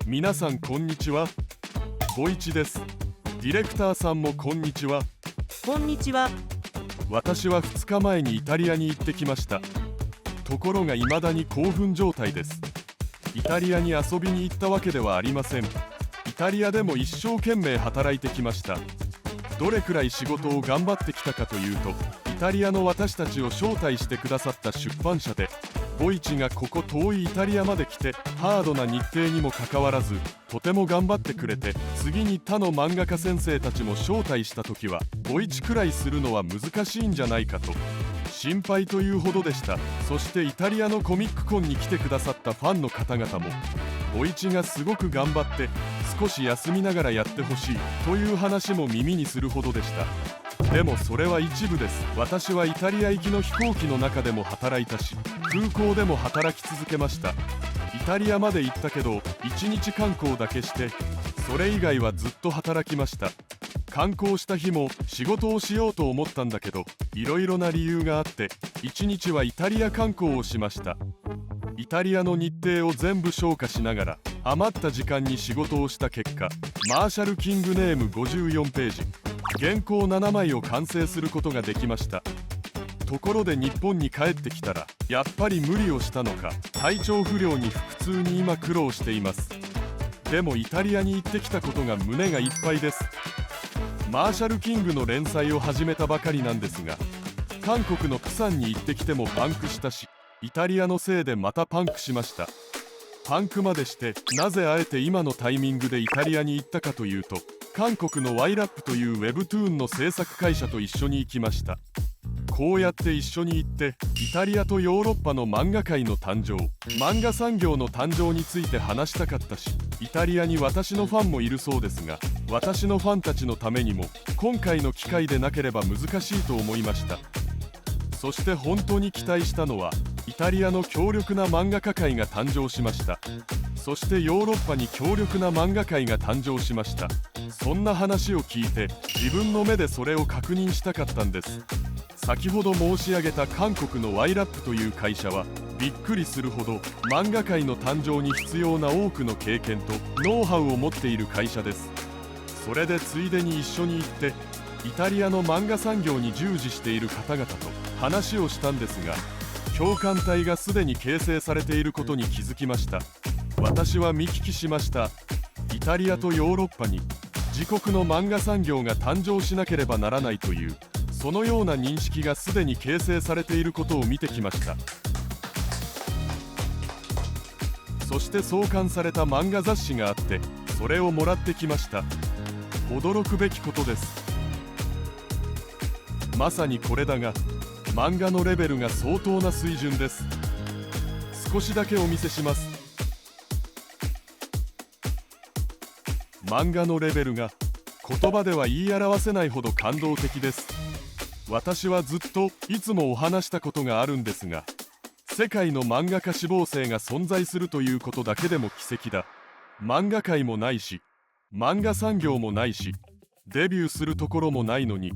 皆さんこんにちは。ボイチです。ディレクターさんもこんにちは。こんにちは。私は2日前にイタリアに行ってきました。ところが未だに興奮状態です。イタリアに遊びに行ったわけではありません。イタリアでも一生懸命働いてきました。どれくらい仕事を頑張ってきたかというと、イタリアの私たちを招待してくださった出版社で、ボイチがここ遠いイタリアまで来てハードな日程にもかかわらずとても頑張ってくれて、次に他の漫画家先生たちも招待した時はボイチくらいするのは難しいんじゃないかと心配というほどでした。そしてイタリアのコミックコンに来てくださったファンの方々も、ボイチがすごく頑張って少し休みながらやってほしいという話も耳にするほどでした。でもそれは一部です。私はイタリア行きの飛行機の中でも働いたし、空港でも働き続けました。イタリアまで行ったけど1日観光だけして、それ以外はずっと働きました。観光した日も仕事をしようと思ったんだけど、いろいろな理由があって1日はイタリア観光をしました。イタリアの日程を全部消化しながら余った時間に仕事をした結果、マーシャル・キングネーム54ページ、原稿7枚を完成することができました。ところで日本に帰ってきたらやっぱり無理をしたのか体調不良に腹痛に今苦労しています。でもイタリアに行ってきたことが胸がいっぱいです。マーシャル・キングの連載を始めたばかりなんですが、韓国のプサンに行ってきてもパンクしたし、イタリアのせいでまたパンクしました。パンクまでして、なぜあえて今のタイミングでイタリアに行ったかというと、韓国の YLAP という Webtoon の制作会社と一緒に行きました。こうやって一緒に行って、イタリアとヨーロッパの漫画界の誕生、漫画産業の誕生について話したかったし、イタリアに私のファンもいるそうですが、私のファンたちのためにも今回の機会でなければ難しいと思いました。そして本当に期待したのは、イタリアの強力な漫画家界が誕生しました。そしてヨーロッパに強力な漫画界が誕生しました。そんな話を聞いて自分の目でそれを確認したかったんです。先ほど申し上げた韓国の YLAP という会社はびっくりするほど漫画界の誕生に必要な多くの経験とノウハウを持っている会社です。それでついでに一緒に行ってイタリアの漫画産業に従事している方々と話をしたんですが、共感体がすでに形成されていることに気づきました。私は見聞きしました。イタリアとヨーロッパに自国の漫画産業が誕生しなければならないという、そのような認識がすでに形成されていることを見てきました。そして創刊された漫画雑誌があって、それをもらってきました。驚くべきことです。まさにこれだが、漫画のレベルが相当な水準です。少しだけお見せします。漫画のレベルが言葉では言い表せないほど感動的です。私はずっといつもお話したことがあるんですが、世界の漫画家志望生が存在するということだけでも奇跡だ。漫画界もないし、漫画産業もないし、デビューするところもないのに、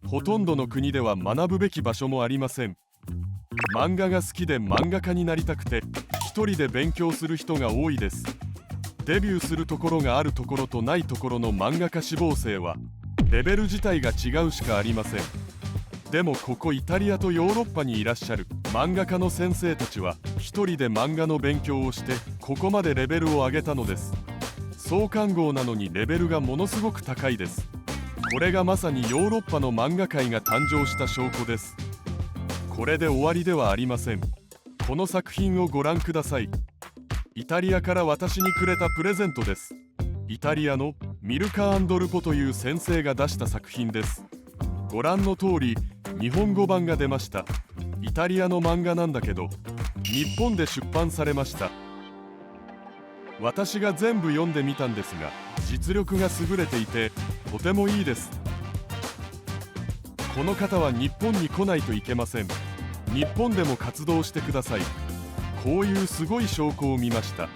ほとんどの国では学ぶべき場所もありません。漫画が好きで漫画家になりたくて一人で勉強する人が多いです。デビューするところがあるところとないところの漫画家志望生はレベル自体が違うしかありません。でもここイタリアとヨーロッパにいらっしゃる漫画家の先生たちは一人で漫画の勉強をしてここまでレベルを上げたのです。創刊号なのにレベルがものすごく高いです。これがまさにヨーロッパの漫画界が誕生した証拠です。これで終わりではありません。この作品をご覧ください。イタリアから私にくれたプレゼントです。イタリアのミルカ・アンドルポという先生が出した作品です。ご覧の通り日本語版が出ました。イタリアの漫画なんだけど日本で出版されました。私が全部読んでみたんですが、実力が優れていてとてもいいです。この方は日本に来ないといけません。日本でも活動してください。こういうすごい証拠を見ました。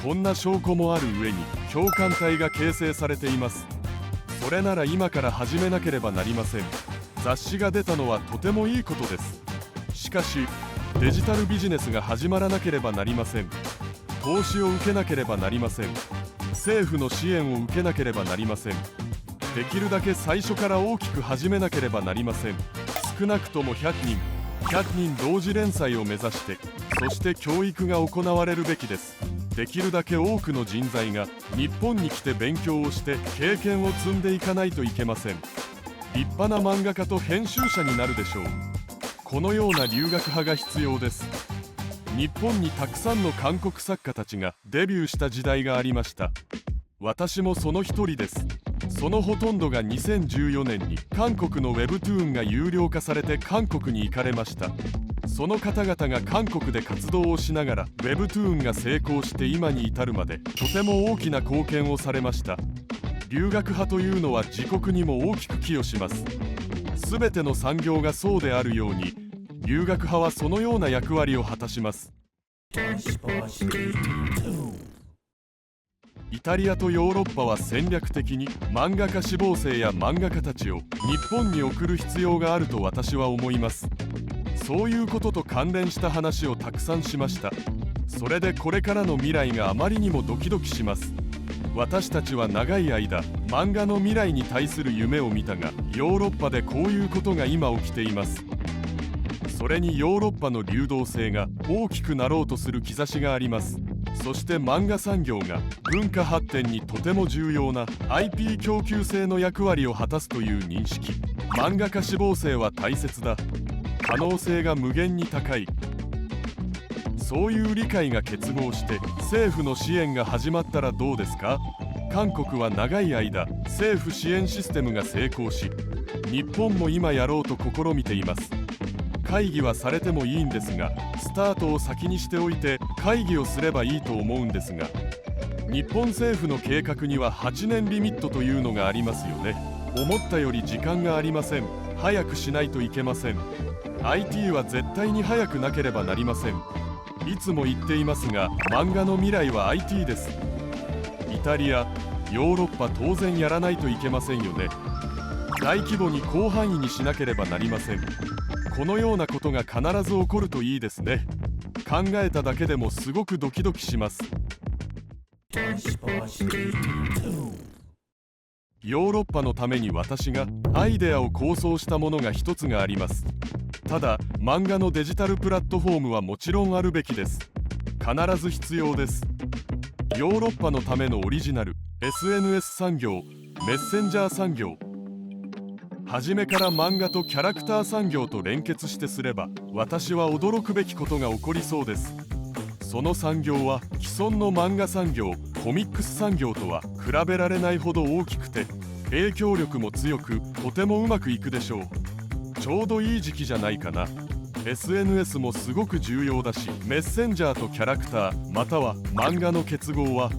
こんな証拠もある上に共感体が形成されています。それなら今から始めなければなりません。雑誌が出たのはとてもいいことです。しかしデジタルビジネスが始まらなければなりません。投資を受けなければなりません。政府の支援を受けなければなりません。できるだけ最初から大きく始めなければなりません。少なくとも100人同時連載を目指して、そして教育が行われるべきです。できるだけ多くの人材が日本に来て勉強をして経験を積んでいかないといけません。立派な漫画家と編集者になるでしょう。このような留学派が必要です。日本にたくさんの韓国作家たちがデビューした時代がありました。私もその一人です。そのほとんどが2014年に韓国の Webtoon が有料化されて韓国に行かれました。その方々が韓国で活動をしながら Webtoon が成功して今に至るまでとても大きな貢献をされました。留学派というのは自国にも大きく寄与します。すべての産業がそうであるように、留学派はそのような役割を果たします。イタリアとヨーロッパは戦略的に漫画家志望生や漫画家たちを日本に送る必要があると私は思います。そういうことと関連した話をたくさんしました。それでこれからの未来があまりにもドキドキします。私たちは長い間漫画の未来に対する夢を見たが、ヨーロッパでこういうことが今起きています。それにヨーロッパの流動性が大きくなろうとする兆しがあります。そして漫画産業が文化発展にとても重要な IP 供給性の役割を果たすという認識。漫画家志望生は大切だ。可能性が無限に高い。そういう理解が結合して政府の支援が始まったらどうですか？韓国は長い間政府支援システムが成功し、日本も今やろうと試みています。会議はされてもいいんですが、スタートを先にしておいて会議をすればいいと思うんですが、日本政府の計画には8年リミットというのがありますよね。思ったより時間がありません。早くしないといけません。 IT は絶対に早くなければなりません。いつも言っていますが、漫画の未来は IT です。イタリア、ヨーロッパ当然やらないといけませんよね。大規模に広範囲にしなければなりません。このようなことが必ず起こるといいですね。考えただけでもすごくドキドキします。ヨーロッパのために私がアイデアを構想したものが一つがあります。ただ、漫画のデジタルプラットフォームはもちろんあるべきです。必ず必要です。ヨーロッパのためのオリジナル SNS 産業、メッセンジャー産業、初めから漫画とキャラクター産業と連結してすれば、私は驚くべきことが起こりそうです。その産業は既存の漫画産業、コミックス産業とは比べられないほど大きくて、影響力も強く、とてもうまくいくでしょう。ちょうどいい時期じゃないかな。 SNS もすごく重要だし、メッセンジャーとキャラクターまたは漫画の結合は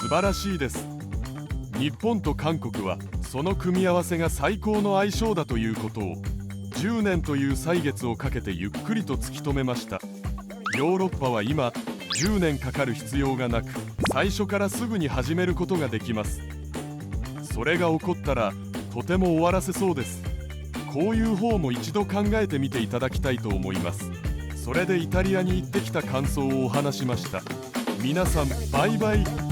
素晴らしいです。日本と韓国はその組み合わせが最高の相性だということを10年という歳月をかけてゆっくりと突き止めました。ヨーロッパは今10年かかる必要がなく、最初からすぐに始めることができます。それが起こったらとても終わらせそうです。こういう方も一度考えてみていただきたいと思います。それでイタリアに行ってきた感想をお話しました。皆さんバイバイ。